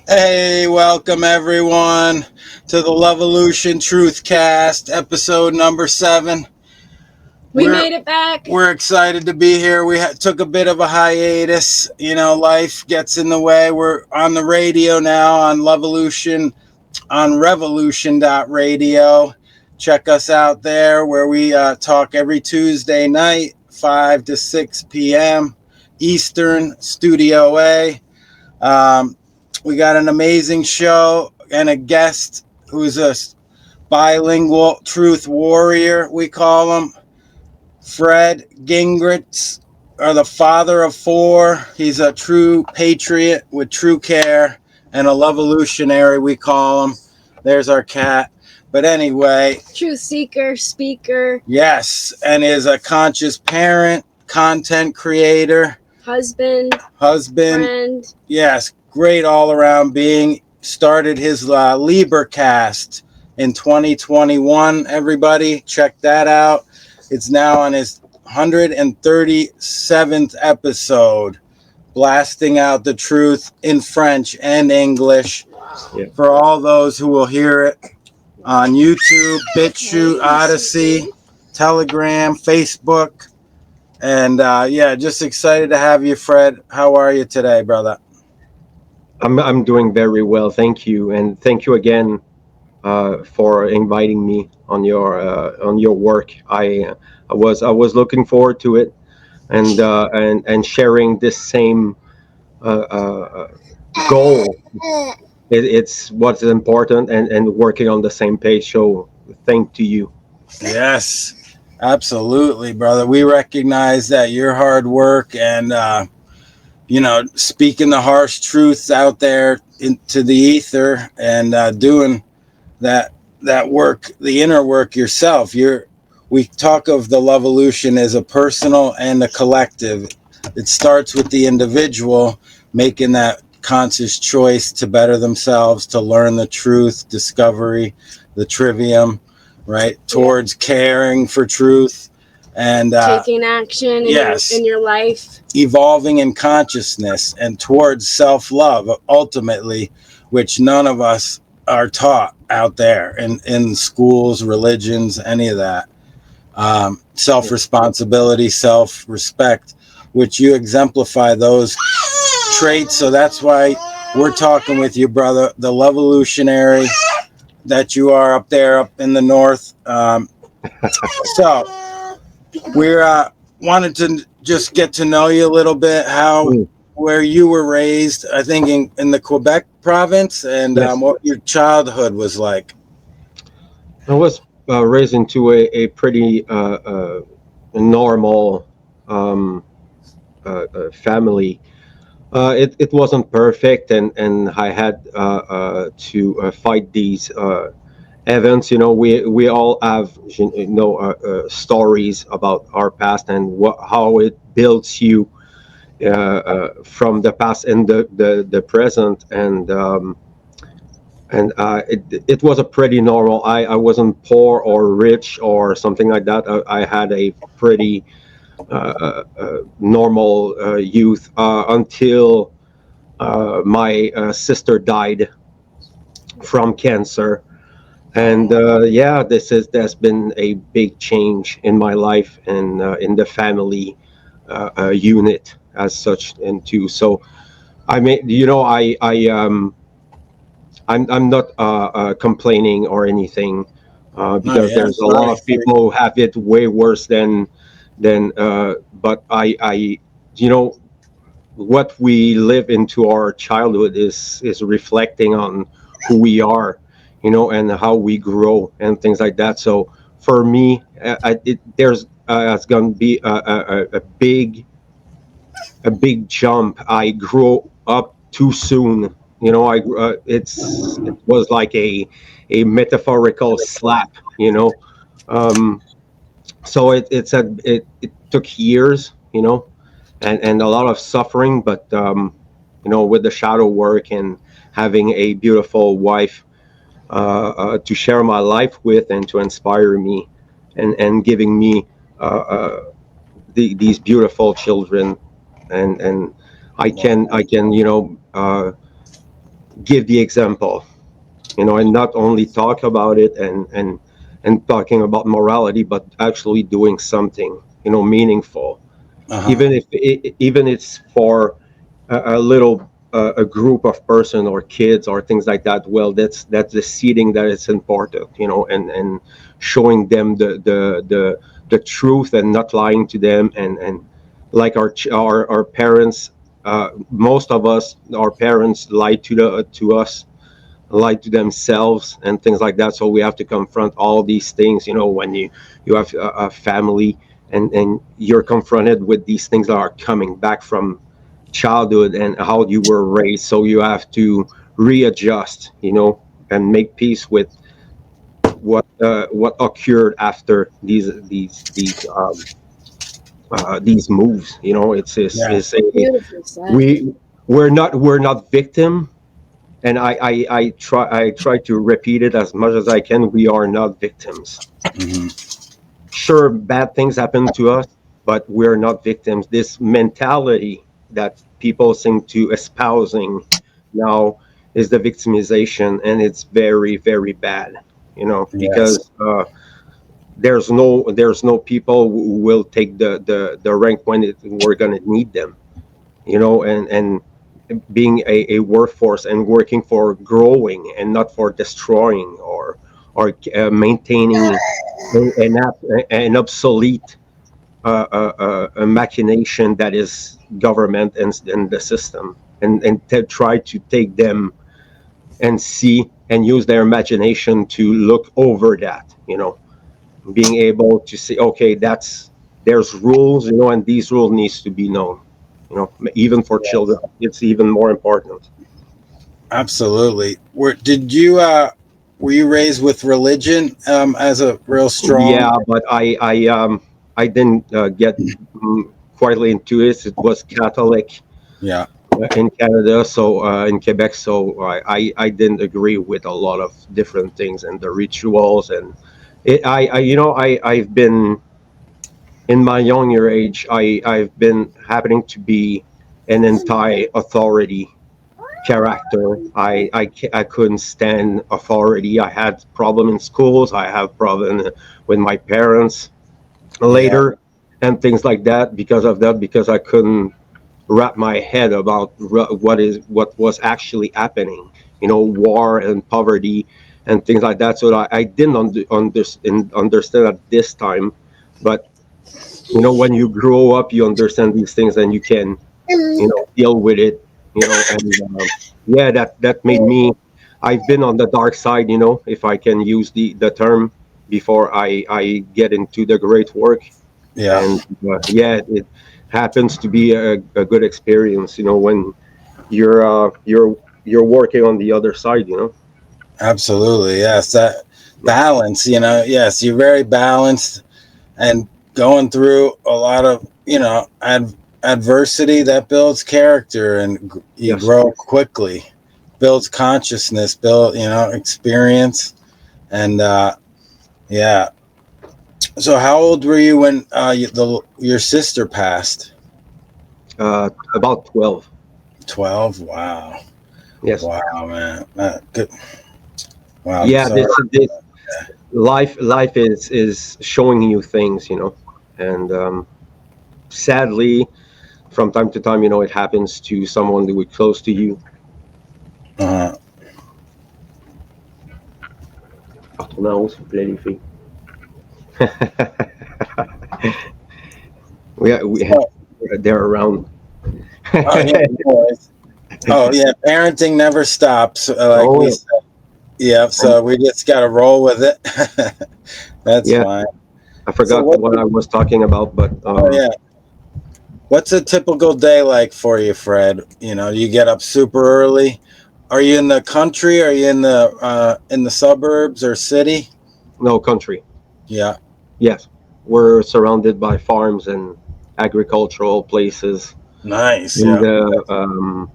Hey, welcome everyone to the Luv-A-Lution TruthCast, episode number 7. We made it back. We're excited to be here. We took a bit of a hiatus. Life gets in the way. We're on the radio now on Luv-A-Lution, on revolution.radio. Check us out there where we talk every Tuesday night, 5 to 6 p.m. Eastern, Studio A. We got an amazing show and a guest who's a bilingual truth warrior, we call him. Fred Gingras, or the father of 4. He's a true patriot with true care and a Luv-A-Lution-Ary, we call him. There's our cat. But anyway. Truth seeker, speaker. Yes, and is a conscious parent, content creator. Husband. Friend. Yes, great all-around being. Started his LUV-A-Cast in 2021. Everybody, check that out. It's now on his 137th episode, blasting out the truth in French and English for all those who will hear it on YouTube, BitChute, Odyssey, Telegram, Facebook. And just excited to have you, Fred. How are you today, brother? I'm doing very well, thank you, and thank you again for inviting me on your work. I was looking forward to it, and sharing this same goal. It's what's important, and working on the same page. So thank to you. Yes. Absolutely, brother. We recognize that your hard work and, speaking the harsh truths out there into the ether and doing that work, the inner work yourself. We talk of the Luv-A-Lution as a personal and a collective. It starts with the individual making that conscious choice to better themselves, to learn the truth, discovery, the trivium, right, towards caring for truth and taking action in your life, evolving in consciousness and towards self-love ultimately, which none of us are taught out there in schools, religions, any of that. Self-responsibility, self-respect, which you exemplify those traits. So that's why we're talking with you, brother, the Luv-A-Lution-Ary that you are up there, up in the north. So we're wanted to just get to know you a little bit, where you were raised, I think in the Quebec province, and what your childhood was like. I was raised into a pretty normal family. It wasn't perfect, and I had to fight these events. We all have stories about our past and how it builds you from the past and the present, and it was a pretty normal. I wasn't poor or rich or something like that. I had a pretty normal youth until my sister died from cancer, and there's been a big change in my life and in the family unit as such, and too. So I'm not complaining or anything, because there's a lot of people who have it way worse than but I what we live into our childhood is reflecting on who we are, and how we grow and things like that. So for me, there's going to be a big jump. I grew up too soon. It was like a metaphorical slap. So it took years, and a lot of suffering, but with the shadow work and having a beautiful wife to share my life with and to inspire me, and giving me these beautiful children, and I can give the example, and not only talk about it and talking about morality, but actually doing something, meaningful. Even if even it's for a little a group of person or kids or things like that. Well, that's the seeding that is important, and showing them the truth and not lying to them, and like our parents, most of us, our parents lied to us, lied to themselves and things like that. So we have to confront all these things, when you have a family, and you're confronted with these things that are coming back from childhood and how you were raised. So you have to readjust, and make peace with what occurred after these moves. It's we're not victim. And I try to repeat it as much as I can. We are not victims. Sure, bad things happen to us, but we're not victims. This mentality that people seem to espousing now is the victimization, and it's very, very bad. Because there's no people who will take the rank when we're gonna need them. And being a workforce and working for growing and not for destroying or maintaining an obsolete a machination that is government and the system, and to try to take them and see and use their imagination to look over that, being able to see, okay, there's rules, and these rules needs to be known, even for children. It's even more important. Absolutely. Were you raised with religion as a real strong? Yeah, but I didn't get quite into it. It was Catholic. Yeah. In Canada, so in Quebec, so I didn't agree with a lot of different things and the rituals, and I've been in my younger age. I've been happening to be an anti-authority character. I couldn't stand authority. I had problem in schools. I have problem with my parents later, and things like that, because of that, because I couldn't wrap my head about what was actually happening, war and poverty and things like that. So I didn't understand at this time, but when you grow up, you understand these things and you can deal with it, and yeah, that made me. I've been on the dark side, if I can use the term, before I get into the great work. And yeah, it happens to be a good experience, when you're working on the other side. Absolutely, yes. That balance, yes, you're very balanced and going through a lot of, adversity that builds character, and you grow quickly, builds consciousness, experience, and yeah. So how old were you when your sister passed? About 12. 12? Wow. Yes. Wow, man. Good. Wow. Yeah, this life is showing you things, and sadly, from time to time, it happens to someone who is close to you. Pardon, s'il vous plaît, les filles. They're around. Oh yeah, parenting never stops. We said. Yeah, so we just got to roll with it. That's fine. I forgot what I was talking about, but yeah. What's a typical day like for you, Fred? You get up super early. Are you in the country? Are you in the suburbs or city? No, country. Yeah. Yes, we're surrounded by farms and agricultural places. Nice. And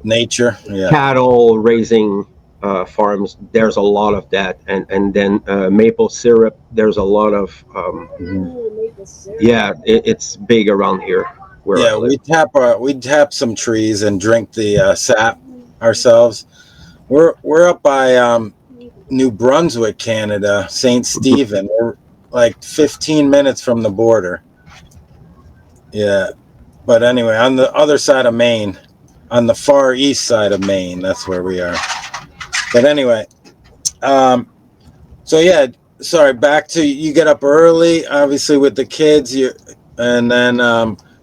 nature. Yeah. Cattle raising farms. There's a lot of that, and then maple syrup. There's a lot of maple syrup. yeah. It's big around here. where I live. we tap some trees and drink the sap ourselves. We're up by New Brunswick, Canada, St. Stephen. We're like 15 minutes from the border. Yeah, but anyway, on the other side of Maine, on the far east side of Maine, that's where we are. But anyway, so yeah, sorry. Back to you. Get up early, obviously with the kids. And then,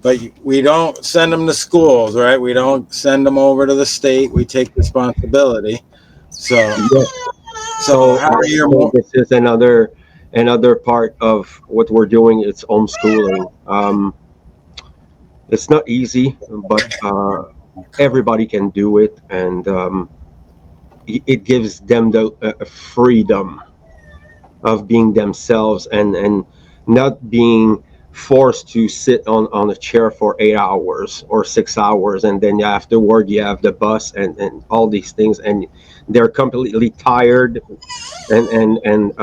but we don't send them to schools, right? We don't send them over to the state. We take responsibility. So, Yeah. so how are your? So this is another part of what we're doing. It's homeschooling. It's not easy, but everybody can do it, and it gives them the freedom of being themselves and not being forced to sit on a chair for 8 hours or 6 hours, and then afterward you have the bus and all these things, and they're completely tired and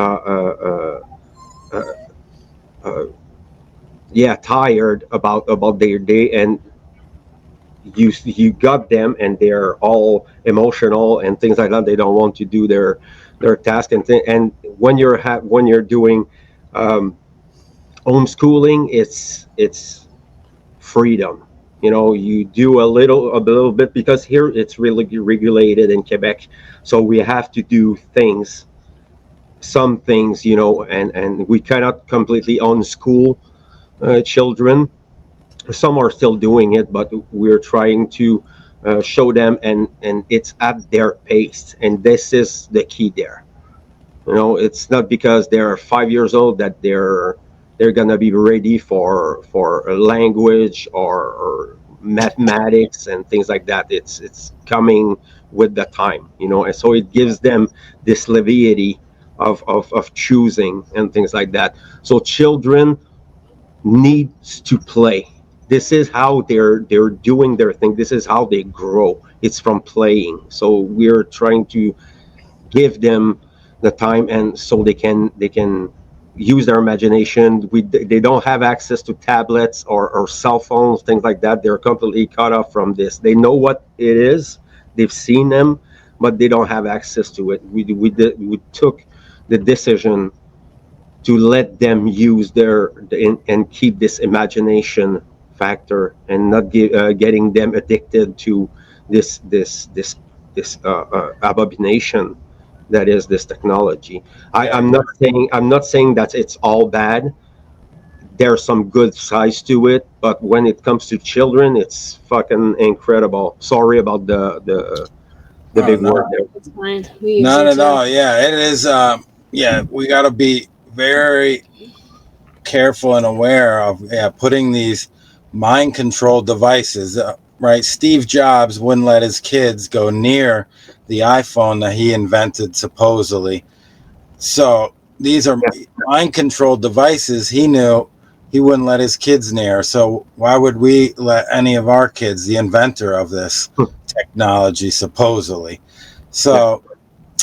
tired about their day, and you got them and they're all emotional and things like that. They don't want to do their task and when you're doing homeschooling, it's freedom. You do a little bit, because here it's really regulated in Quebec, so we have to do some things, and we cannot completely unschool children. Some are still doing it, but we're trying to show them, and it's at their pace, and this is the key there. It's not because they're 5 years old that they're gonna be ready for a language or mathematics and things like that. It's coming with the time, and so it gives them this liberty of choosing and things like that. So children needs to play. This is how they're doing their thing. This is how they grow. It's from playing. So we're trying to give them the time, and so they can use their imagination. They don't have access to tablets or cell phones, things like that. They're completely cut off from this. They know what it is. They've seen them, but they don't have access to it. We took the decision to let them use and keep this imagination factor, and not getting them addicted to this abomination that is this technology. I'm not saying that it's all bad. There's some good sides to it, but when it comes to children, it's fucking incredible. Sorry about the big word there. It's fine. Not at all. Yeah, it is. We got to be very careful and aware of putting these mind control devices. Right, Steve Jobs wouldn't let his kids go near the iPhone that he invented, supposedly. So these are mind control devices he knew he wouldn't let his kids near. So why would we let any of our kids, the inventor of this technology, supposedly? So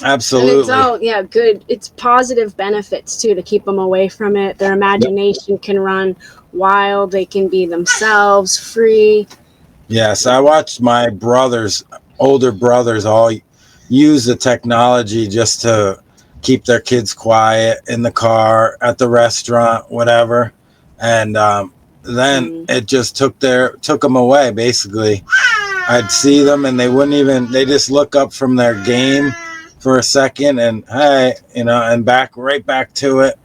absolutely. And it's all good. It's positive benefits too, to keep them away from it. Their imagination can run wild. They can be themselves, free. Yes, I watched my older brothers all use the technology just to keep their kids quiet in the car, at the restaurant, whatever. And then it just took them away, basically. I'd see them and they just look up from their game for a second and hey, and right back to it.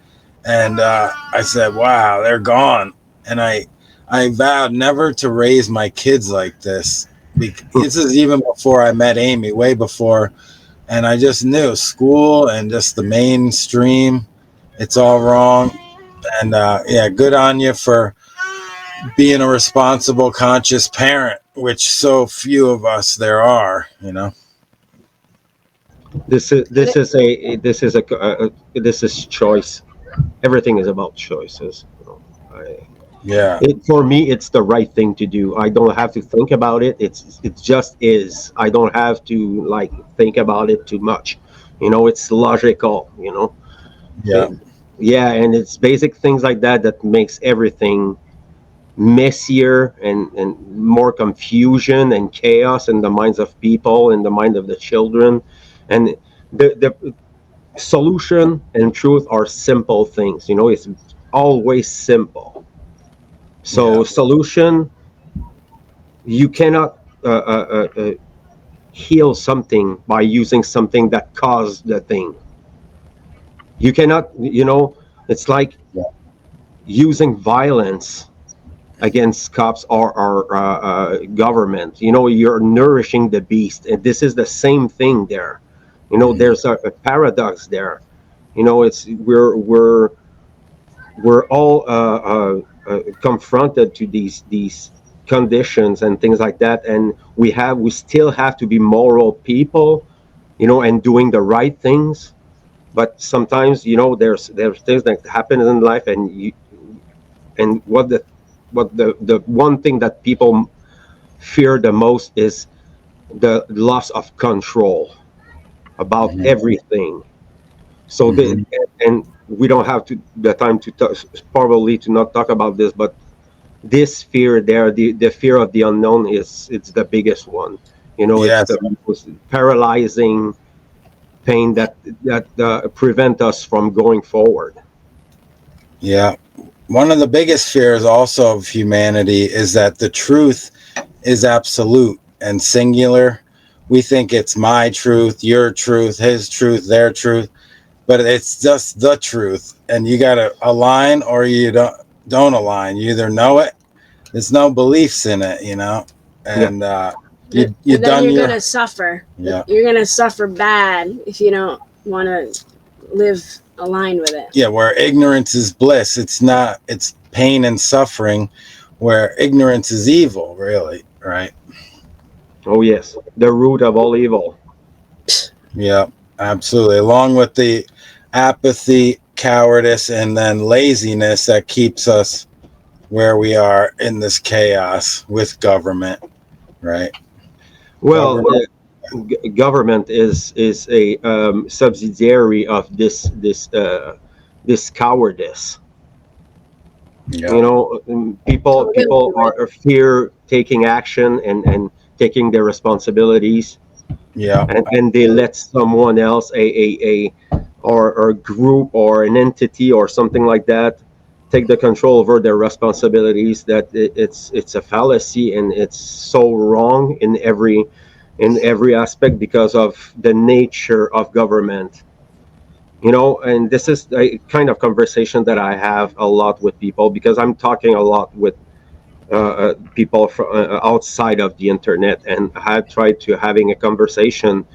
And I said, wow, they're gone. And I vowed never to raise my kids like this. This is even before I met Amy, way before. And I just knew school and just the mainstream, it's all wrong. And good on you for being a responsible, conscious parent, which so few of us there are. This is choice. Everything is about choices. For me, it's the right thing to do. I don't have to think about it. It just is. I don't have to think about it too much. It's logical. And it's basic things like that makes everything messier and more confusion and chaos in the minds of people, in the mind of the children. And the solution and truth are simple things. It's always simple. So solution, you cannot heal something by using something that caused the thing. You cannot, it's like using violence against cops or government. You're nourishing the beast, and this is the same thing there. There's a paradox there. It's we're all confronted to these conditions and things like that, and we still have to be moral people, and doing the right things. But sometimes, there's things that happen in life, and what the one thing that people fear the most is the loss of control about everything. So and we don't have the time to probably to not talk about this, but this fear there, the fear of the unknown, it's the biggest one. It's the most paralyzing pain that prevent us from going forward. Yeah. One of the biggest fears also of humanity is that the truth is absolute and singular. We think it's my truth, your truth, his truth, their truth, but it's just the truth. And you got to align or you don't align. You either know it, there's no beliefs in it, and you're going to suffer. Yeah. You're going to suffer bad if you don't want to live aligned with it. Yeah, where ignorance is bliss. It's pain and suffering, where ignorance is evil, really, right? Oh, yes. The root of all evil. Yeah, absolutely. Along with the apathy, cowardice, and then laziness that keeps us where we are in this chaos with government, right? Well, government is a subsidiary of this cowardice. Yeah. People are fear taking action and taking their responsibilities. Yeah. And they let someone else, or a group or an entity or something like that, take the control over their responsibilities. That it's a fallacy, and it's so wrong in every aspect because of the nature of government. And this is a kind of conversation that I have a lot with people, because I'm talking a lot with people from outside of the internet, and I have tried to having a conversation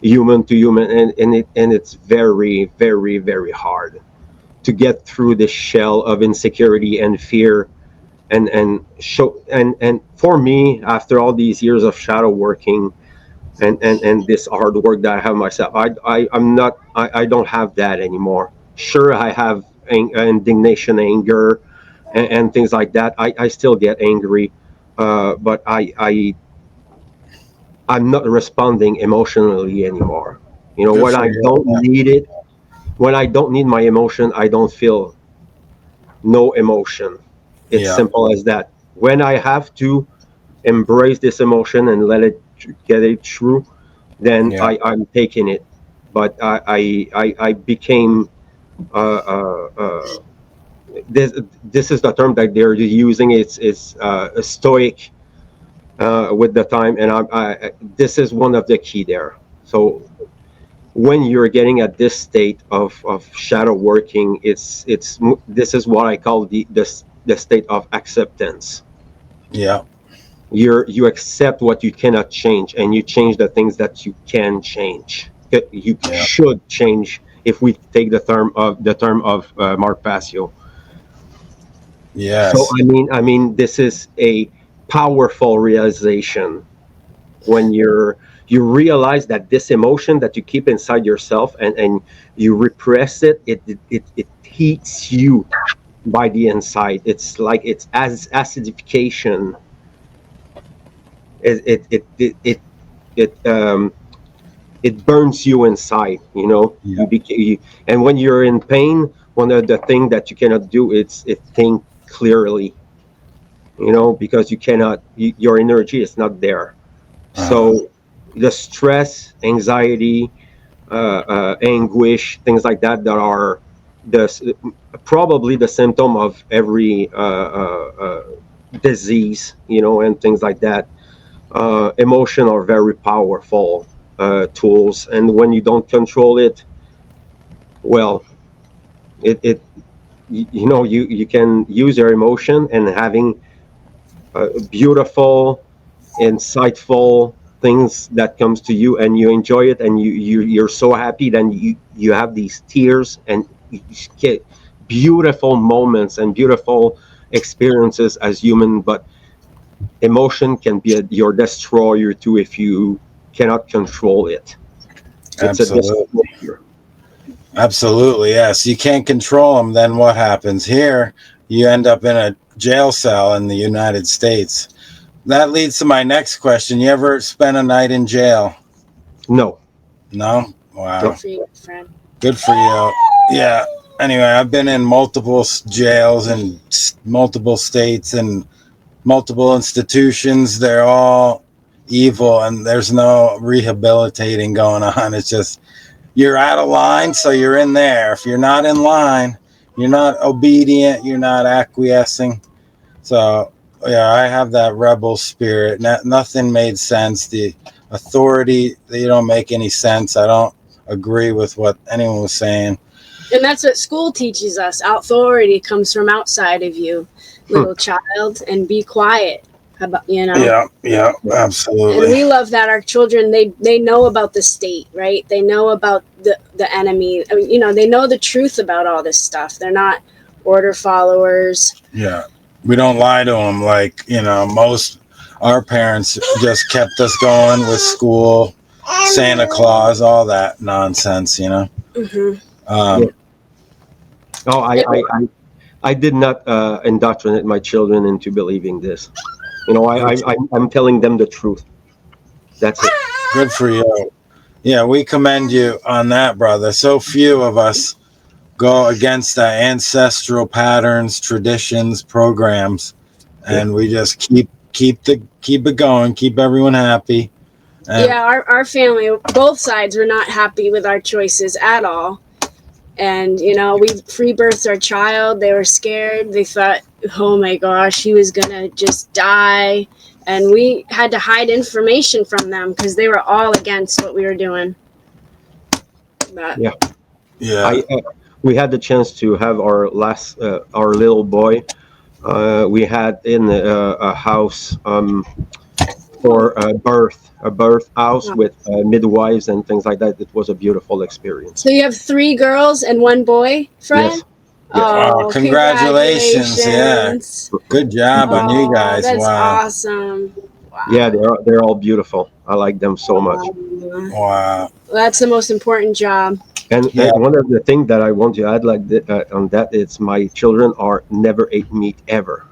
human to human, and it's very, very, very hard to get through this shell of insecurity and fear, and for me, after all these years of shadow working and this hard work that I have myself, I don't have that anymore. Sure, I have indignation, anger, and things like that. I still get angry, but I'm not responding emotionally anymore. When I don't need it, when I don't need my emotion, I don't feel no emotion. It's simple as that. When I have to embrace this emotion and let it get it through, then I'm taking it. But I became this is the term that they're using. It's a stoic with the time, and I this is one of the key there. So when you're getting at this state of shadow working, it's this is what I call the state of acceptance. Yeah. You accept what you cannot change, and you change the things that you can change. You should change, if we take the term of Mark Passio. Yes. So I mean this is a powerful realization when you realize that this emotion that you keep inside yourself, and you repress it, it heats you by the inside. It's like it's as acidification. It burns you inside. And when you're in pain, one of the things that you cannot do is think clearly. because you cannot, your energy is not there. So the stress, anxiety, anguish, things like that, that are the probably the symptom of every disease, and things like that. Emotion are very powerful tools, and when you don't control it, well, it you can use your emotion and having beautiful, insightful things that comes to you, and you enjoy it, and you're so happy, then you have these tears, and you get beautiful moments and beautiful experiences as human. But emotion can be your destroyer too if you cannot control it. It's a Absolutely. destroyer. Absolutely, yes. You can't control them, then what happens? Here, you end up in a jail cell in the United States. That leads to my next question. You ever spent a night in jail? No. No? Wow. Good for you, friend. Good for you. Yeah. Anyway, I've been in multiple jails in multiple states and multiple institutions. They're all evil, and there's no rehabilitating going on. It's just you're out of line, so you're in there. If you're not in line, you're not obedient, you're not acquiescing. So, yeah, I have that rebel spirit. Nothing made sense. The authority, they don't make any sense. I don't agree with what anyone was saying. And that's what school teaches us. Authority comes from outside of you, little child, and be quiet. About, Yeah, absolutely. And we love that our children, they know about the state, right? They know about the enemy. I mean, they know the truth about all this stuff. They're not order followers. Yeah, we don't lie to them like most. Our parents just kept us going with school, Santa Claus, all that nonsense. Mm-hmm. I did not indoctrinate my children into believing this. I'm telling them the truth. That's it. Good for you. Yeah, we commend you on that, brother. So few of us go against the ancestral patterns, traditions, programs, and we just keep it going, keep everyone happy. And our family, both sides, were not happy with our choices at all. And we free birthed our child. They were scared. They thought, oh my gosh, he was gonna just die. And we had to hide information from them because they were all against what we were doing. But, yeah. We had the chance to have our little boy. We had in a house for a birth house with midwives and things like that. It was a beautiful experience. So you have 3 girls and 1 boy, Fred? Yes. Oh, congratulations. Yeah, good job on you guys. That's wow. Awesome. Wow. Yeah, they're all beautiful. I like them so much. Wow. That's the most important job. And one of the things that I want to add on that is my children are never ate meat ever.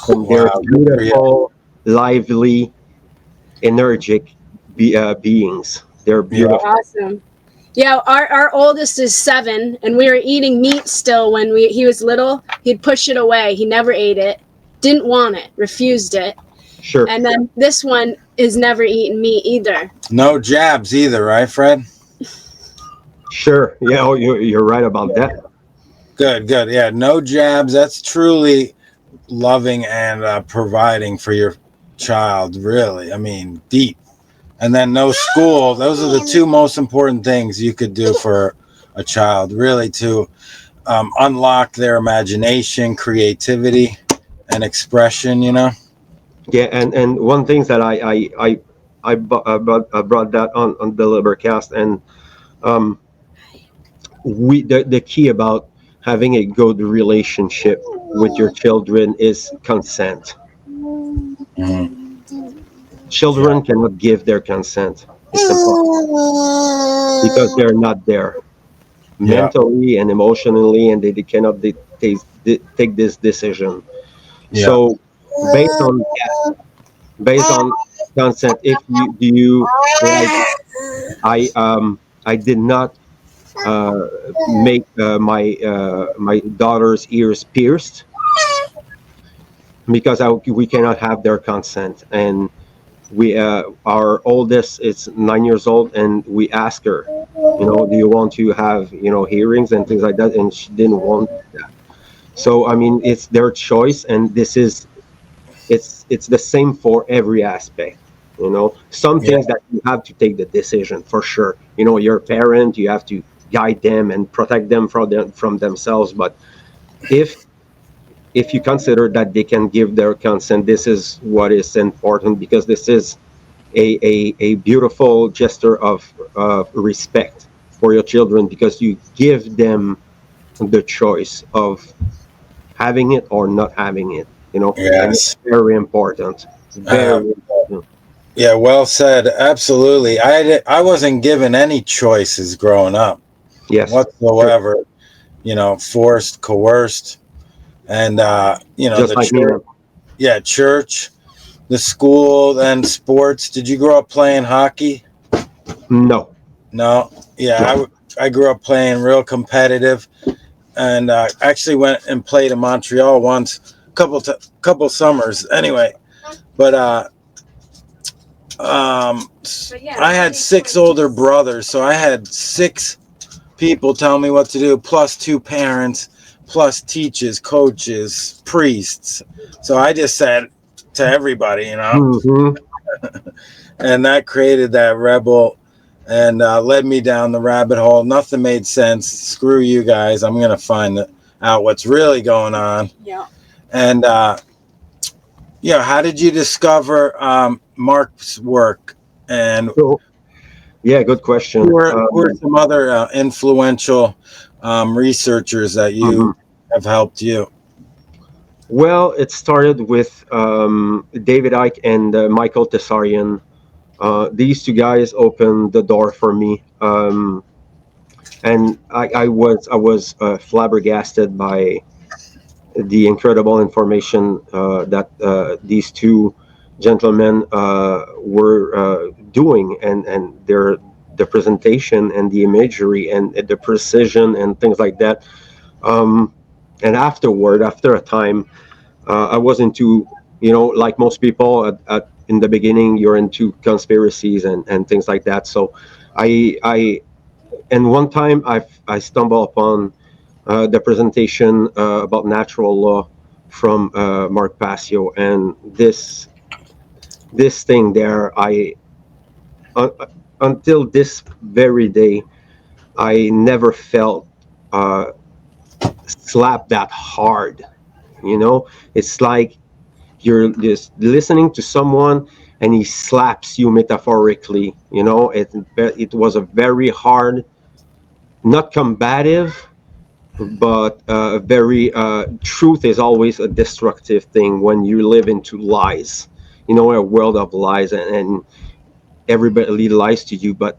And they're beautiful, lively, energetic beings. They're beautiful. Awesome. Yeah, our oldest is 7, and we were eating meat still when he was little. He'd push it away. He never ate it, didn't want it, refused it. Sure. And then this one has never eaten meat either. No jabs either, right, Fred? Sure. Yeah, you're right about that. Good. Yeah, no jabs. That's truly loving and providing for your child, really. I mean, deep. And then no school. Those are the 2 most important things you could do for a child, really, to unlock their imagination, creativity, and expression, Yeah, and one thing that I brought that on the LUV-A-cast, and the key about having a good relationship with your children is consent. Mm-hmm. Children cannot give their consent. It's impossible because they're not there mentally and emotionally, and they cannot take this decision. Yeah. So based on consent, if you like, I did not make my daughter's ears pierced. because we cannot have their consent. And we our oldest is 9 years old, and we ask her, do you want to have hearings and things like that, and she didn't want that. So I mean, it's their choice, and this is it's the same for every aspect. Some Yeah. things that you have to take the decision for sure. You're a parent, you have to guide them and protect them from themselves. But if you consider that they can give their consent, this is what is important, because this is a beautiful gesture of respect for your children, because you give them the choice of having it or not having it, and it's Yes. very important. Uh, Very important. yeah. Well said. Absolutely. I wasn't given any choices growing up Yes, sure. whatsoever. Forced, coerced, and Just the like me, man. church. Yeah, church, the school, and sports. Did you grow up playing hockey? No, No. Yeah, no. I grew up playing real competitive, and actually went and played in Montreal once, couple summers. Anyway, but I had six older brothers, so I had six people tell me what to do, plus two parents, plus teachers, coaches, priests. So I just said to everybody, Hmm. and that created that rebel and led me down the rabbit hole. Nothing made sense. Screw you guys. I'm gonna find out what's really going on. Yeah. And how did you discover Mark's work? And So, yeah, good question. who are some other influential researchers that Mhm. you have helped you? Well, it started with David Icke and Michael Tessarian. These two guys opened the door for me, and I was flabbergasted by the incredible information that these two gentlemen were doing, and the presentation and the imagery and the precision and things like that. Um, and after a time, I was into, like most people in the beginning, you're into conspiracies and things like that. So I and one time I stumbled upon the presentation about natural law from Mark Passio, and this thing there, uh, until this very day, I never felt uh, slapped that hard. It's like you're just listening to someone and he slaps you metaphorically. It was a very hard, not combative, but very truth is always a destructive thing when you live into lies, a world of lies, and everybody lies to you. But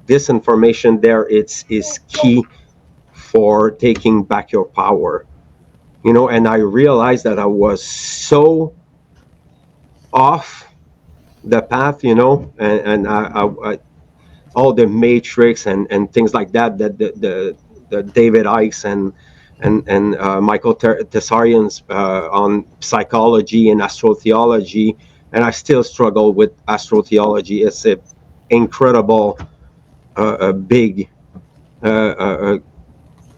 this information there, it's is key for taking back your power. And I realized that I was so off the path, and I all the matrix and things like that, the David Icke's and Michael Tessarian's on psychology and astrotheology, and I still struggle with astrotheology. It's a incredible, a big,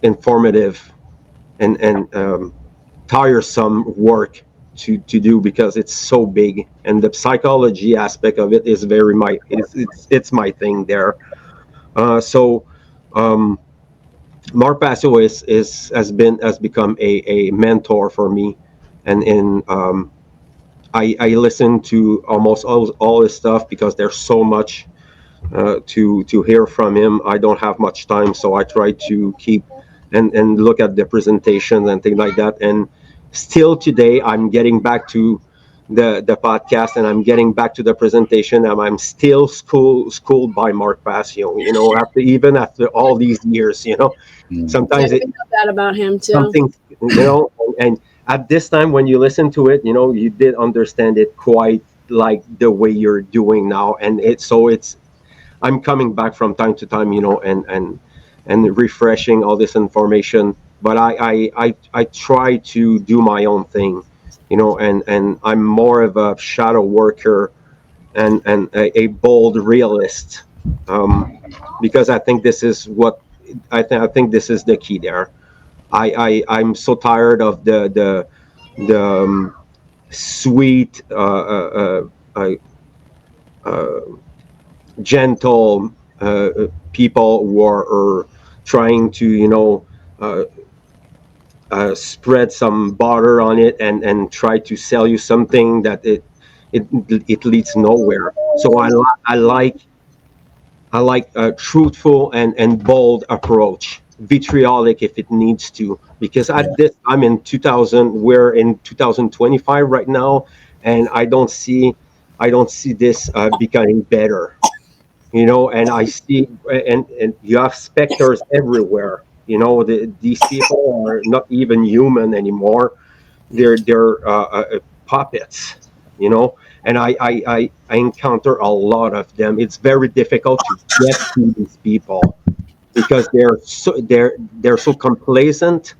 informative and tiresome work to do, because it's so big, and the psychology aspect of it is very my it's my thing there. So um, Mark Passio has become a mentor for me, and I listen to almost all his stuff, because there's so much to hear from him. I don't have much time, so I try to keep and look at the presentation and things like that. And still today, I'm getting back to the podcast, and I'm getting back to the presentation, and I'm still schooled by Mark Passio. After all these years, Yeah, sometimes we know that about him too. something, and at this time when you listen to it, you did understand it quite like the way you're doing now, and it's I'm coming back from time to time, and refreshing all this information. But I try to do my own thing, and I'm more of a shadow worker and a bold realist, because I think this is what I think this is the key there. I'm so tired of the sweet, uh, gentle people who are trying to uh, spread some butter on it and try to sell you something that it it leads nowhere. So I like a truthful and bold approach, vitriolic if it needs to, because Yeah. at this I'm in 2000, we're in 2025 right now, and I don't see this becoming better. And I see, and you have specters everywhere. These people are not even human anymore. They're puppets. And I encounter a lot of them. It's very difficult to get to these people because they're so complacent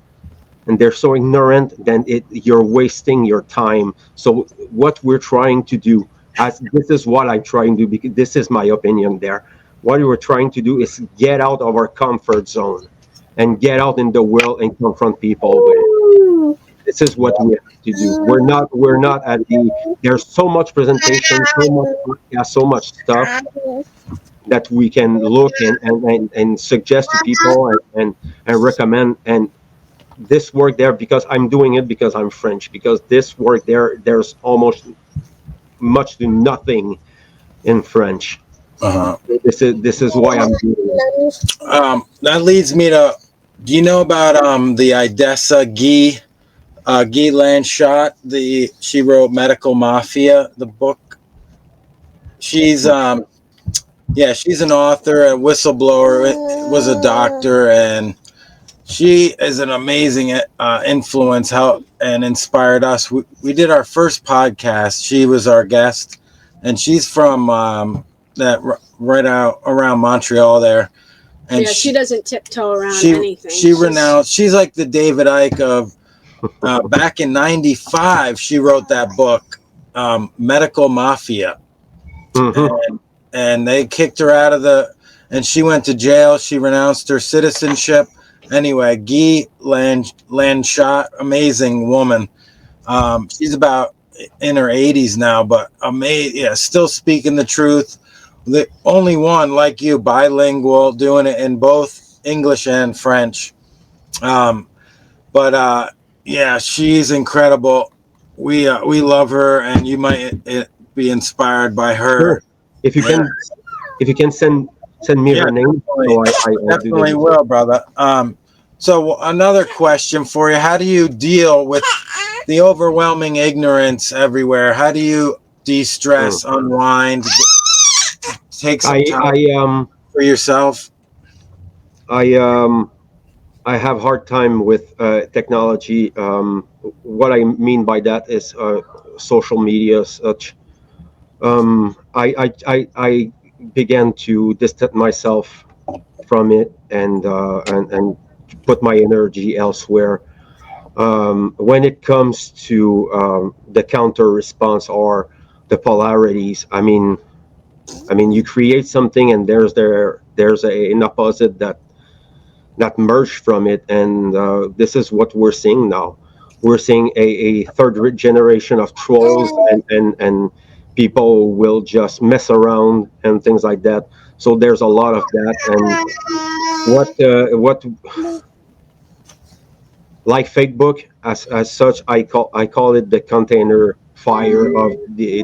and they're so ignorant. Then you're wasting your time. So what we're trying to do, as this is what I'm trying to do, because this is my opinion there. What we're trying to do is get out of our comfort zone and get out in the world and confront people with it. This is what we have to do. We're not at the there's so much presentation, so much podcast, so much stuff that we can look and suggest to people and recommend. And this work there, because I'm doing it because I'm French, because this work there's almost much to nothing in French. Uh-huh. This is why I'm doing it. That leads me to, do you know about the Idessa Guy Landshot? She wrote Medical Mafia, the book. She's yeah, she's an author, a whistleblower, was a doctor, and she is an amazing influence, how and inspired us. We did our first podcast. She was our guest, and she's from right out around Montreal there. And yeah, she doesn't tiptoe around anything. She's like the David Icke of back in '95. She wrote that book, Medical Mafia. Mhm. And they kicked her out of and she went to jail. She renounced her citizenship. Anyway, Guy Landshot, amazing woman. She's about in her 80s now, but amazing. Yeah, still speaking the truth. The only one like you, bilingual, doing it in both English and French. But yeah, she's incredible. We love her, and you might be inspired by her. Sure. If you can, send me her name, so I definitely will, brother. So another question for you: how do you deal with the overwhelming ignorance everywhere? How do you de-stress, unwind, take some time for yourself? I have hard time with technology. What I mean by that is social media such. I began to distance myself from it and put my energy elsewhere. When it comes to the counter response or the polarities, I mean, you create something and there's an opposite that merged from it, and this is what we're seeing now. We're seeing a third generation of trolls and people will just mess around and things like that. So there's a lot of that, and what like Facebook as such, I call it the container fire of the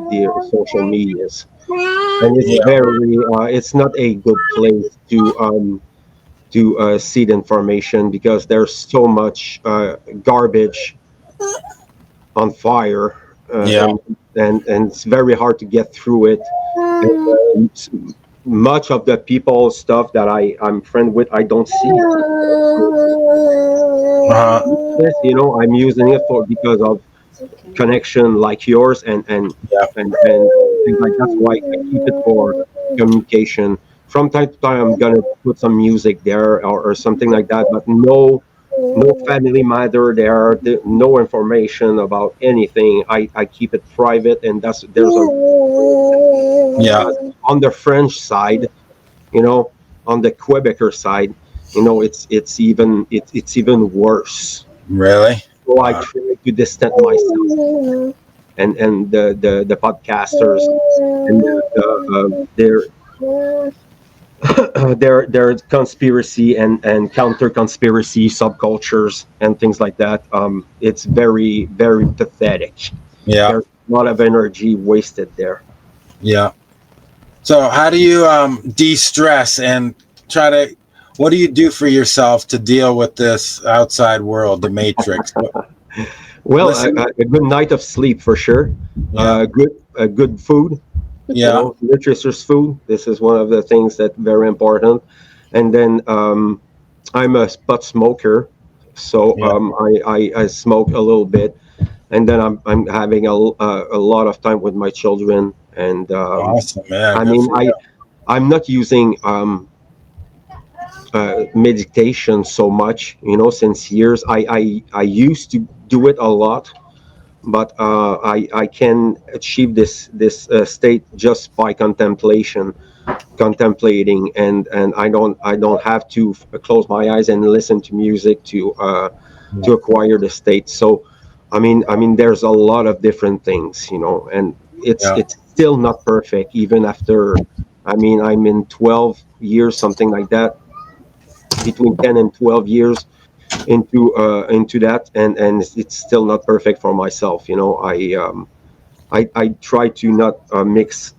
social medias, and it's very it's not a good place to seed information because there's so much garbage on fire, and it's very hard to get through it. And, much of the people stuff that I'm friend with, I don't see. Yes, I'm using it because of connection like yours and things like that's why I keep it for communication. From time to time, I'm gonna put some music there or something like that, but no no family matter there. No information about anything. I keep it private, and there's a Yeah. on the French side, you know, on the Quebecer side, you know, it's even worse. Really? So I try to distance myself and the podcasters and their conspiracy and counter conspiracy subcultures and things like that. It's very, very pathetic. Yeah. There's a lot of energy wasted there. Yeah. So how do you de-stress and try to, what do you do for yourself to deal with this outside world, the matrix? Well, a good night of sleep for sure. Yeah. Good food. Yeah. You know, nutritious food. This is one of the things that's very important. And then I'm a pot smoker, so I smoke a little bit, and then I'm having a lot of time with my children. And Awesome, man. I mean, I'm not using meditation so much, you know, since years. I used to do it a lot, but I can achieve this state just by contemplating, and I don't have to close my eyes and listen to music to acquire the state. So I mean there's a lot of different things, you know, and it's still not perfect even after, I mean, I'm in 12 years, something like that, between 10 and 12 years into that, and it's still not perfect for myself, you know. I try to not mix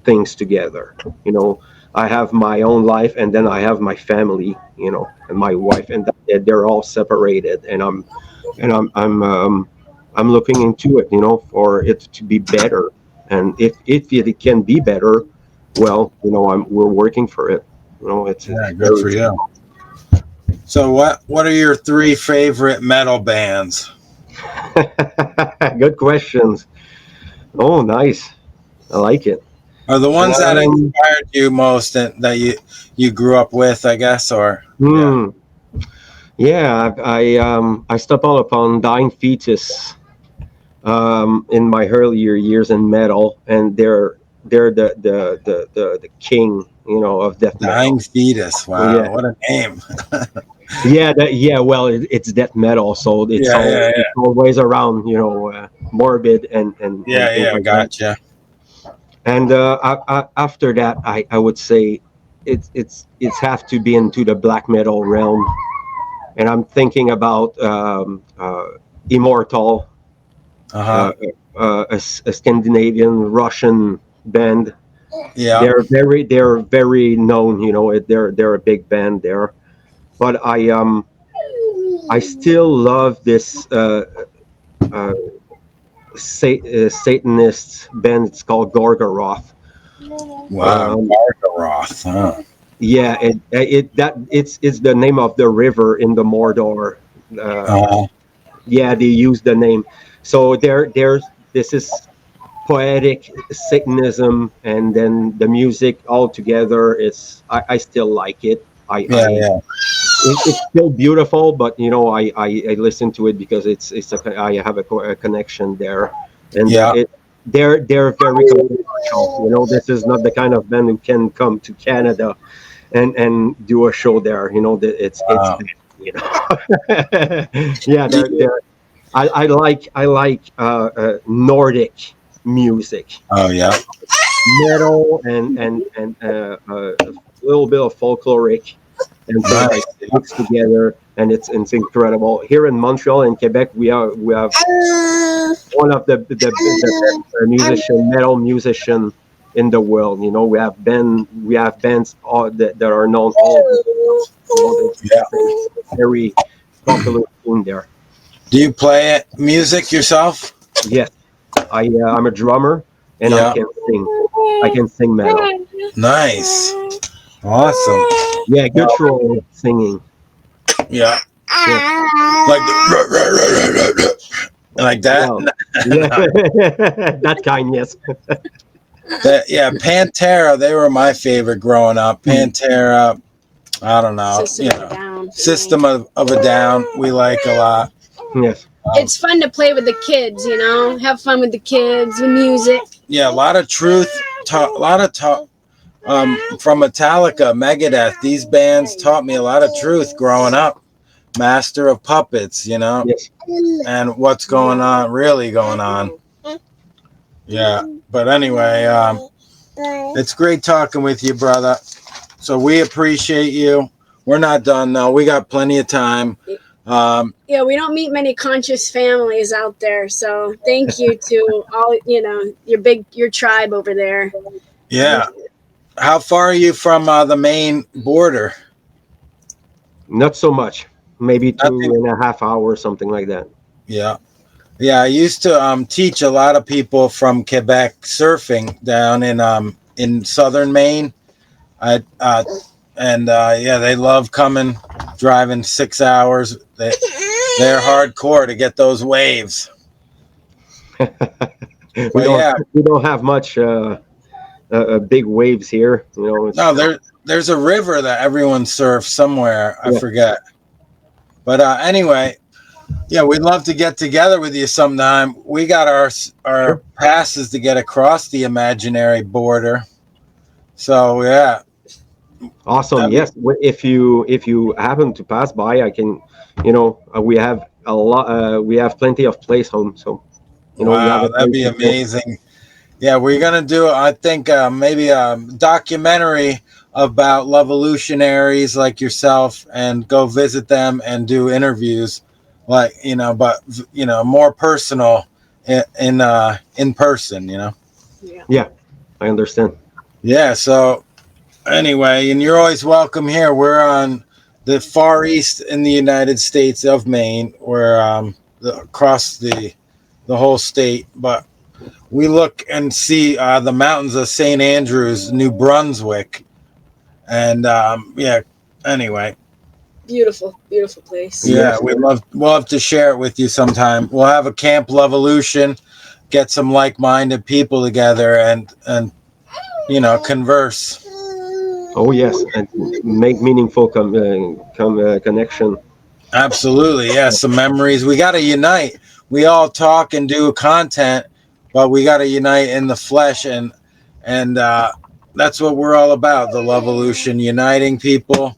things together, you know. I have my own life, and then I have my family, you know, and my wife, and they're all separated, and I'm looking into it, you know, for it to be better. And if it can be better, well, you know, we're working for it, you know. It's good for you. So what are your 3 favorite metal bands? Good questions. Oh, nice. I like it. Are the ones that inspired you most that you grew up with, I guess, or? Yeah, I stumbled upon Dying Fetus in my earlier years in metal, and they're the king, you know, of death metal. Dying Fetus. Wow, what a name. Well, it's death metal, so it's always around, you know, morbid and like gotcha. And after that, I would say it's have to be into the black metal realm, and I'm thinking about Immortal, a Scandinavian Russian band. Yeah, they're very known, you know. They're a big band there, but I still love this Satanist band. It's called Gorgoroth. Wow, Gorgoroth. Huh. Yeah, it's the name of the river in the Mordor. Yeah, they use the name. So there's this is poetic Satanism, and then the music all together is I still like it. It's still beautiful, but you know, I listen to it because I have a connection there, and they're very controversial. You know, this is not the kind of band who can come to Canada and do a show there. You know, it's you know. They're I like Nordic music. Oh yeah, metal and a little bit of folkloric and things mixed together, and it's incredible. Here in Montreal and Quebec, we have one of the best metal musician in the world. You know, we have bands that are known all over the world. Very popular in there. Do you play music yourself? Yes, I'm a drummer, and I can sing. I can sing metal. Nice, awesome. Yeah, good for singing. Yeah. Like that. Well, that kind, yes. Pantera. They were my favorite growing up. Pantera. I don't know. You know. System of a Down, we like a lot. Yes. It's fun to play with the kids, you know, have fun with the kids, with music. Yeah, a lot of truth, a lot of talk. From Metallica, Megadeth, these bands taught me a lot of truth growing up. Master of Puppets, you know, Yes. and what's going on, really going on. Yeah, but anyway, it's great talking with you, brother. So we appreciate you. We're not done though. We got plenty of time. Yeah, we don't meet many conscious families out there, so thank you to all, you know, your tribe over there. Yeah. How far are you from the main border? Not so much. Maybe 2.5 hours, something like that. Yeah. Yeah, I used to teach a lot of people from Quebec surfing down in southern Maine. Yeah, they love coming, driving 6 hours. They're hardcore to get those waves. we don't have much big waves here. You know. No, there's a river that everyone surfs somewhere. I forget. But anyway, yeah, we'd love to get together with you sometime. We got our passes to get across the imaginary border. So yeah. Awesome. Yes. If you happen to pass by, I can. You know, we have a lot. We have plenty of place home. So, you know, wow, that'd be amazing. Yeah, we're gonna do. I think maybe a documentary about Luv-A-Lution-Aries like yourself, and go visit them and do interviews, like but more personal in person. Yeah, I understand. Yeah. So anyway, and you're always welcome here. We're on the far east in the United States of Maine. We're across the whole state, but we look and see the mountains of St. Andrews, New Brunswick, and anyway, beautiful place. Yeah, we'll have to share it with you sometime. We'll have a Camp Luv-A-Lution, get some like-minded people together, and converse. Oh yes, and make meaningful connection. Absolutely, yeah. Some memories. We got to unite. We all talk and do content, but we got to unite in the flesh, and that's what we're all about. The Luv-A-Lution, uniting people.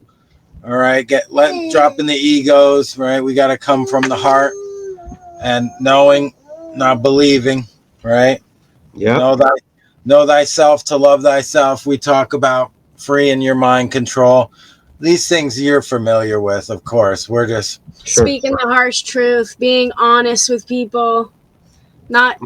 All right, dropping the egos. Right, we got to come from the heart and knowing, not believing. Right. Yeah. Know thyself to love thyself. We talk about freeing your mind control. These things you're familiar with, of course. We're just speaking the harsh truth, being honest with people, not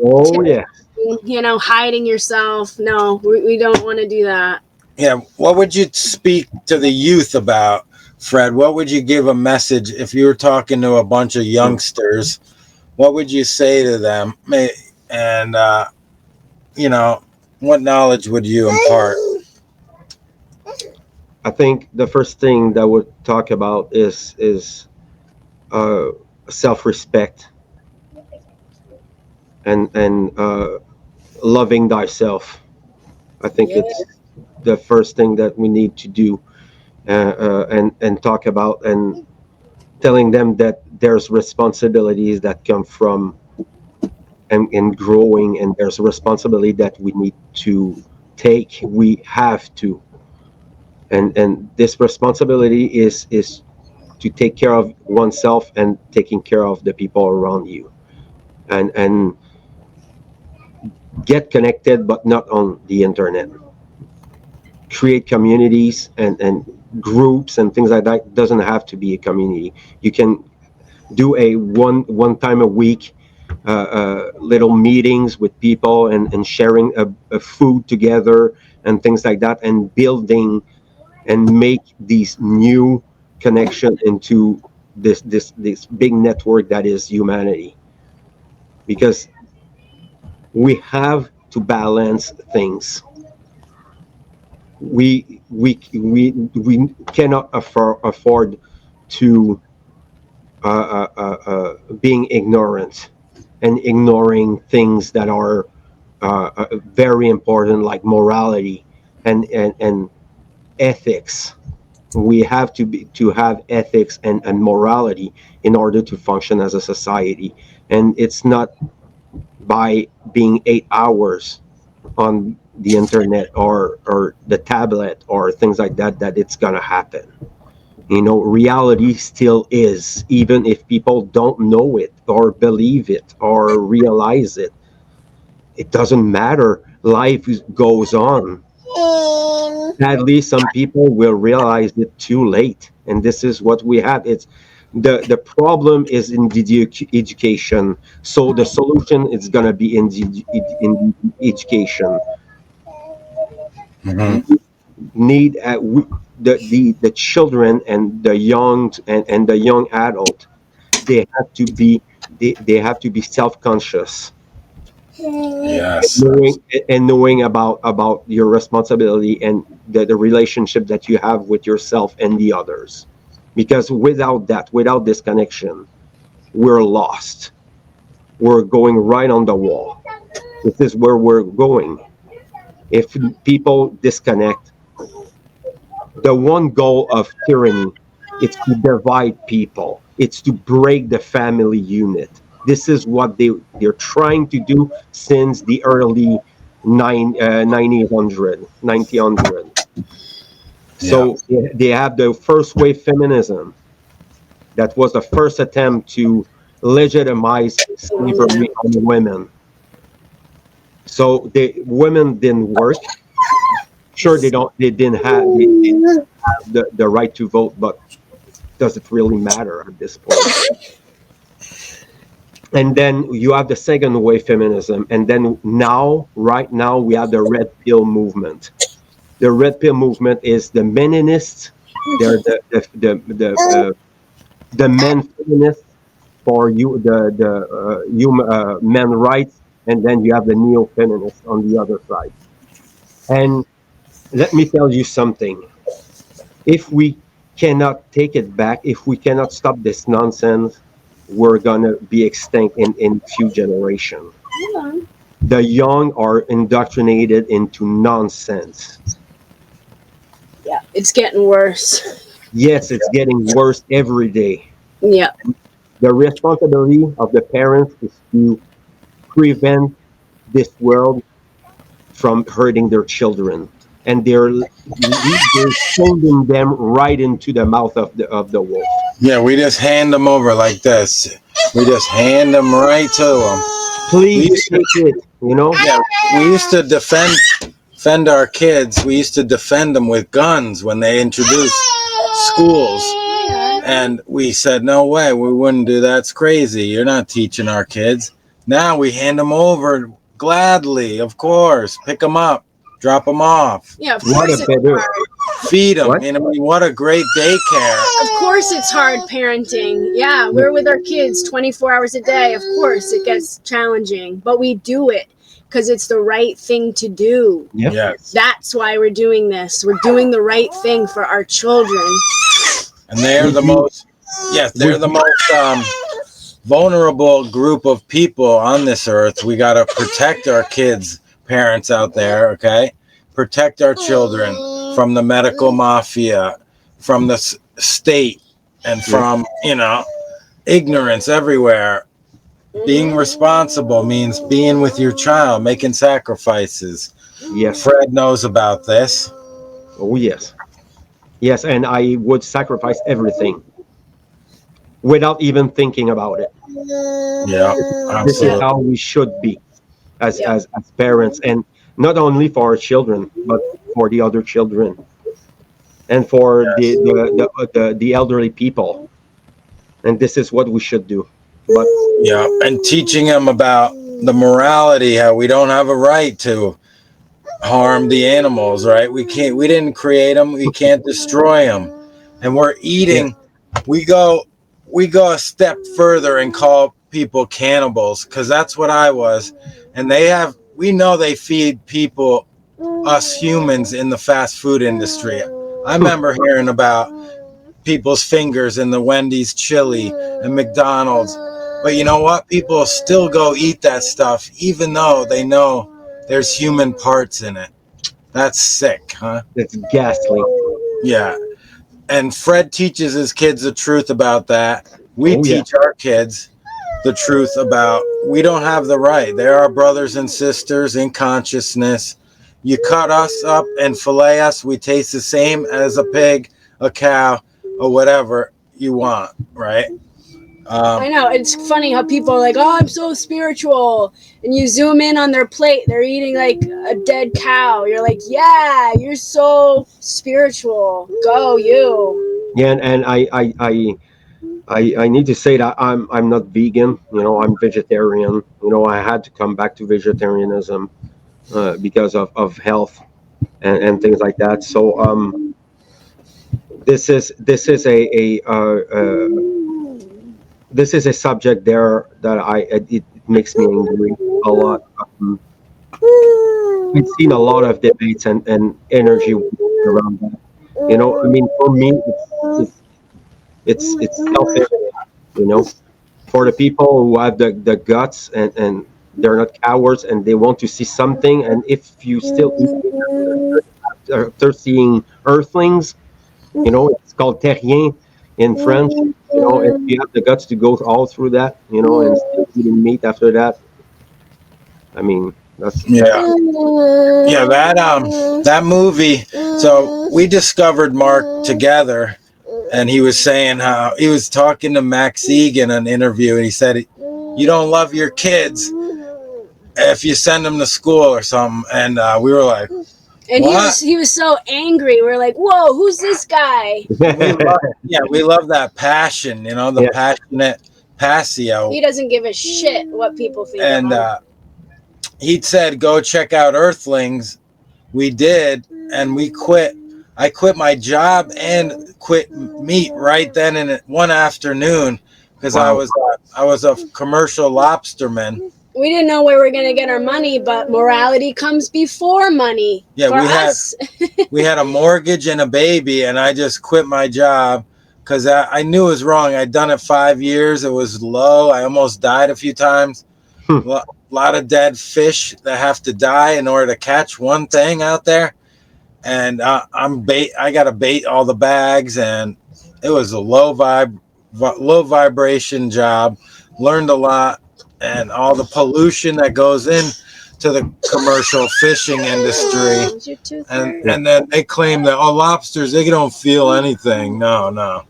hiding yourself. No, we don't want to do that. Yeah. What would you speak to the youth about, Fred? What would you give a message if you were talking to a bunch of youngsters? What would you say to them? And what knowledge would you impart? I think the first thing that we'll talk about is self-respect and loving thyself. I think it's the first thing that we need to do, and talk about, and telling them that there's responsibilities that come from and growing, and there's a responsibility that we need to take. We have to. And this responsibility is to take care of oneself and taking care of the people around you, and get connected, but not on the internet. Create communities and groups and things like that. It doesn't have to be a community. You can do a one time a week little meetings with people, and sharing a food together and things like that, and building and make these new connection into this big network that is humanity. Because we have to balance things. We cannot afford to being ignorant and ignoring things that are very important, like morality and ethics. We have to have ethics and morality in order to function as a society. And it's not by being 8 hours on the internet or the tablet or things like that that it's gonna happen. Reality still is, even if people don't know it or believe it or realize it. It doesn't matter. Life goes on. Sadly, some people will realize it too late, and this is what we have. It's the problem is in the education. So the solution is gonna be in the education. Mm-hmm. Need the children and the young and the young adult. They have to be self-conscious, Yes. and knowing about your responsibility and the relationship that you have with yourself and the others, because without this connection, we're lost. We're going right on the wall. This is where we're going. If people disconnect, the one goal of tyranny, it's to divide people, it's to break the family unit. This is what they're trying to do since the early 1900. Yeah. So they have the first wave feminism. That was the first attempt to legitimize slavery on women. So the women didn't work. Sure, they didn't have the right to vote, but does it really matter at this point? And then you have the second wave feminism, and then right now, we have the red pill movement. The red pill movement is the meninists. They're the men feminists for men rights, and then you have the neo feminists on the other side. And let me tell you something. If we cannot take it back, if we cannot stop this nonsense, we're gonna be extinct in few generations. The young are indoctrinated into nonsense. Yeah, it's getting worse. Yes, it's getting worse every day. Yeah. The responsibility of the parents is to prevent this world from hurting their children, and they're sending them right into the mouth of the wolf. Yeah, we just hand them over like this. We just hand them right to them. Please take it. Yeah, we used to defend our kids. We used to defend them with guns when they introduced schools. And we said, no way, we wouldn't do that. It's crazy. You're not teaching our kids. Now we hand them over gladly, of course. Pick them up, drop them off. Yeah, of course it's hard. Feed them. I mean, what a great daycare. Of course it's hard parenting. Yeah, we're with our kids 24 hours a day. Of course it gets challenging, but we do it because it's the right thing to do. Yep. Yes. That's why we're doing this. We're doing the right thing for our children. And they're the most, they're the most vulnerable group of people on this earth. We got to protect our kids, parents out there, okay? Protect our children from the medical mafia, from the state, and from, ignorance everywhere. Being responsible means being with your child, making sacrifices. Yes. Fred knows about this. Oh, yes. Yes, and I would sacrifice everything without even thinking about it. Yeah, this is how we should be as parents, and not only for our children, but for the other children, and for the elderly people. And this is what we should do. But and teaching them about the morality, how we don't have a right to harm the animals, right? We didn't create them, we can't destroy them. And we're eating, we go a step further and call people cannibals, because that's what I was. And we know they feed people, us humans, in the fast food industry. I remember hearing about people's fingers in the Wendy's chili and McDonald's. But you know what? People still go eat that stuff, even though they know there's human parts in it. That's sick, huh? It's ghastly. Yeah. and Fred teaches his kids the truth about that. We teach our kids the truth about we don't have the right. They're our brothers and sisters in consciousness. You cut us up and fillet us, we taste the same as a pig, a cow, or whatever you want, right? I know. It's funny how people are like, oh, I'm so spiritual. And you zoom in on their plate, they're eating like a dead cow. You're like, yeah, you're so spiritual. Go, you. Yeah, and I need to say that I'm not vegan. I'm vegetarian. I had to come back to vegetarianism because of health and things like that. So this is a subject there that it makes me angry a lot. We've seen a lot of debates and energy around that. I mean, for me, it's self-evident. For the people who have the guts and they're not cowards and they want to see something, and if you still after seeing earthlings, it's called terrien in French. If you have the guts to go all through that, and still eating meat after that, I mean, that's that movie. So we discovered Mark together, and he was saying how he was talking to Max Egan in an interview, and he said, "You don't love your kids if you send them to school or something." And we were like, and he was so angry. We're like, whoa, who's this guy? we love that passion, the passionate Passio. He doesn't give a shit what people think. And he said, go check out Earthlings. We did, and we quit. I quit my job and quit meat right then in one afternoon because I was a commercial lobsterman. We didn't know where we were going to get our money, but morality comes before money. Yeah, we had a mortgage and a baby, and I just quit my job because I knew it was wrong. I'd done it 5 years. It was low. I almost died a few times. A lot of dead fish that have to die in order to catch one thing out there. And I got to bait all the bags, and it was a low vibration job. Learned a lot. And all the pollution that goes into the commercial fishing industry. And then they claim that, lobsters, they don't feel anything. No.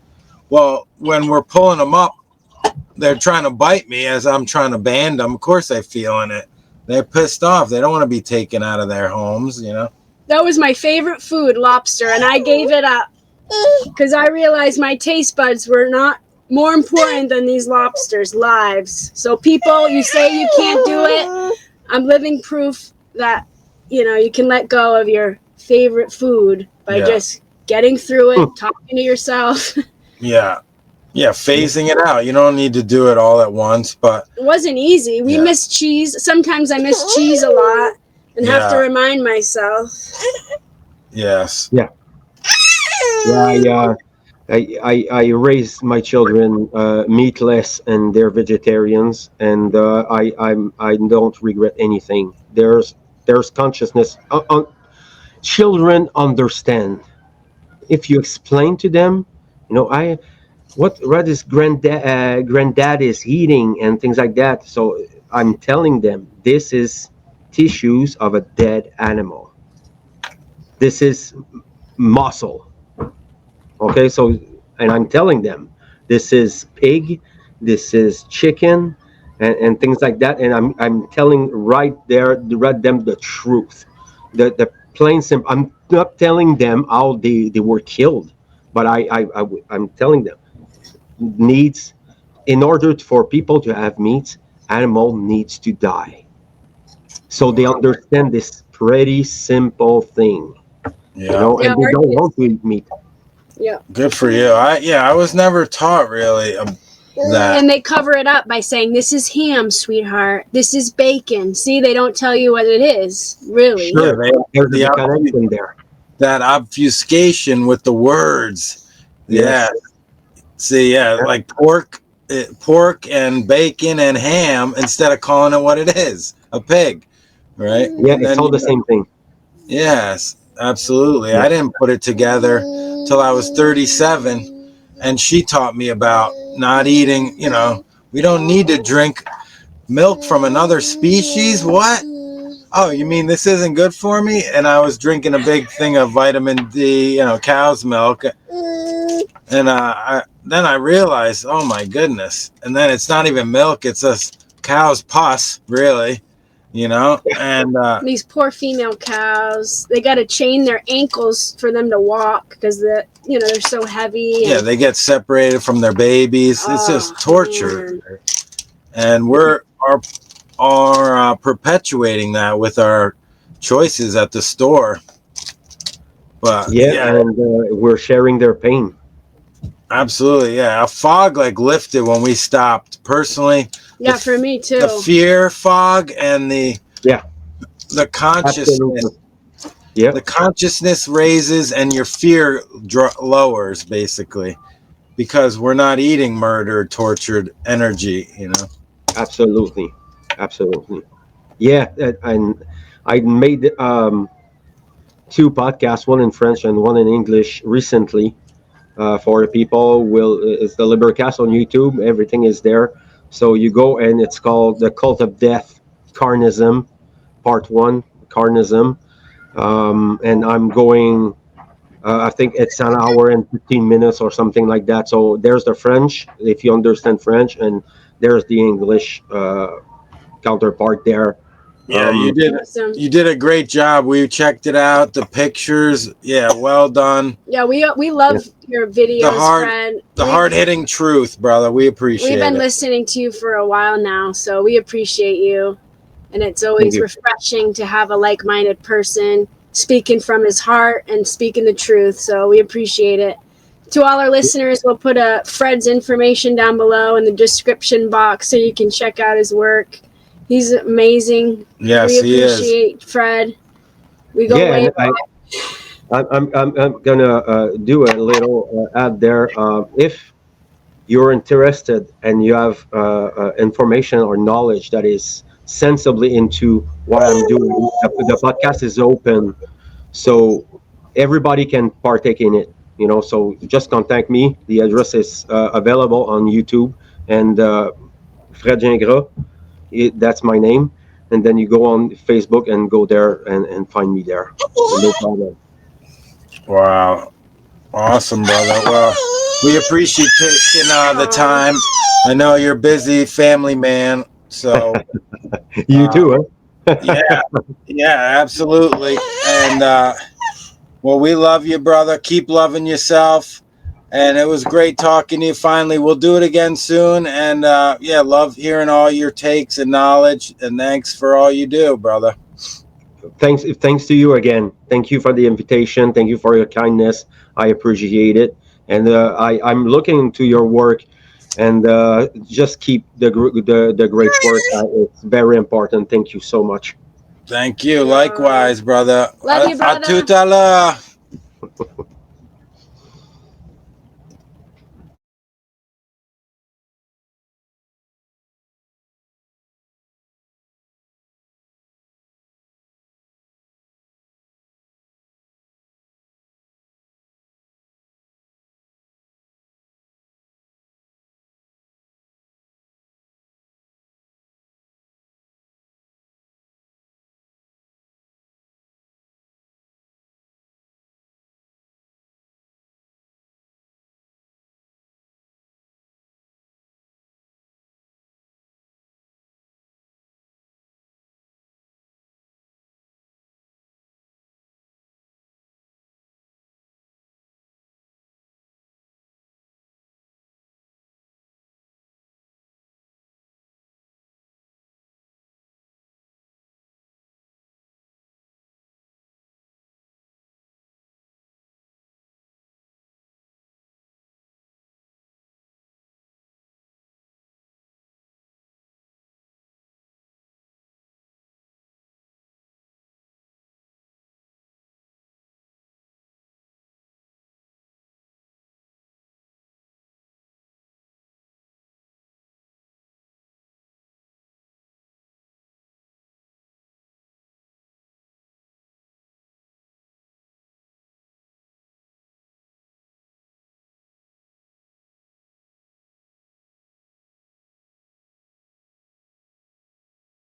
Well, when we're pulling them up, they're trying to bite me as I'm trying to band them. Of course they're feeling it. They're pissed off. They don't want to be taken out of their homes, That was my favorite food, lobster, and I gave it up because I realized my taste buds were not more important than these lobsters' lives. So people, you say you can't do it. I'm living proof that, you can let go of your favorite food by just getting through it, talking to yourself. Yeah, phasing it out. You don't need to do it all at once, but it wasn't easy. We miss cheese. Sometimes I miss cheese a lot and have to remind myself. Yes. Yeah. I raised my children meatless, and they're vegetarians, and I don't regret anything. There's consciousness. Children understand if you explain to them, what is granddad is eating and things like that. So I'm telling them this is tissues of a dead animal. This is muscle. Okay, so, and I'm telling them, this is pig, this is chicken, and things like that, and I'm telling right them the truth, the plain simple. I'm not telling them how they were killed, but I'm telling them needs, in order for people to have meat, animal needs to die, so they understand this pretty simple thing, and they don't want to eat meat. Yeah. Good for you. I was never taught really that. And they cover it up by saying, this is ham, sweetheart. This is bacon. See, they don't tell you what it is, really. Sure, there's the connection there. That obfuscation with the words. Yeah. See, like pork and bacon and ham, instead of calling it what it is, a pig, right? Yeah, it's all the same thing. Yes, absolutely. I didn't put it together till I was 37. And she taught me about not eating, we don't need to drink milk from another species. What? Oh, you mean this isn't good for me? And I was drinking a big thing of vitamin D, cow's milk. And then I realized, oh my goodness. And then it's not even milk, it's just cow's pus, really, and these poor female cows, they got to chain their ankles for them to walk because they're so heavy. Yeah, they get separated from their babies. It's just torture. Man. And we're perpetuating that with our choices at the store. But and we're sharing their pain. Absolutely, yeah. A fog lifted when we stopped. Personally, yeah, for me too. The fear fog and the consciousness. Absolutely. Yeah, the consciousness raises and your fear lowers, basically, because we're not eating murdered, tortured energy. Absolutely. Yeah, and I made 2 podcasts, one in French and one in English recently. For the people, it's the LUV-A-Cast on YouTube. Everything is there. So you go, and it's called The Cult of Death, Carnism, Part 1, Carnism. And I'm going, I think it's an hour and 15 minutes or something like that. So there's the French, if you understand French, and there's the English counterpart there. Yeah, you did a great job. We checked it out. The pictures, well done. Yeah, we love your videos, the hard-hitting truth, brother. We appreciate it. We've been listening to you for a while now, so we appreciate you. And it's always refreshing to have a like-minded person speaking from his heart and speaking the truth. So we appreciate it. To all our listeners, we'll put Fred's information down below in the description box so you can check out his work. He's amazing. Yes, he is. We appreciate Fred. We go way back. I'm gonna do a little ad there. If you're interested and you have information or knowledge that is sensibly into what I'm doing, the podcast is open, so everybody can partake in it. So just contact me. The address is available on YouTube, and Fred Gingras. That's my name, and then you go on Facebook and go there and find me there. No problem. Wow, awesome, brother. Well, we appreciate taking the time. I know you're a busy family man, so you too, huh? yeah, absolutely. And well, we love you, brother. Keep loving yourself. And it was great talking to you. Finally, we'll do it again soon. And love hearing all your takes and knowledge. And thanks for all you do, brother. Thanks to you again. Thank you for the invitation. Thank you for your kindness. I appreciate it. And I'm looking into your work. And just keep the great work. It's very important. Thank you so much. Thank you. Likewise, brother. Love you, brother. A tout à l'heure.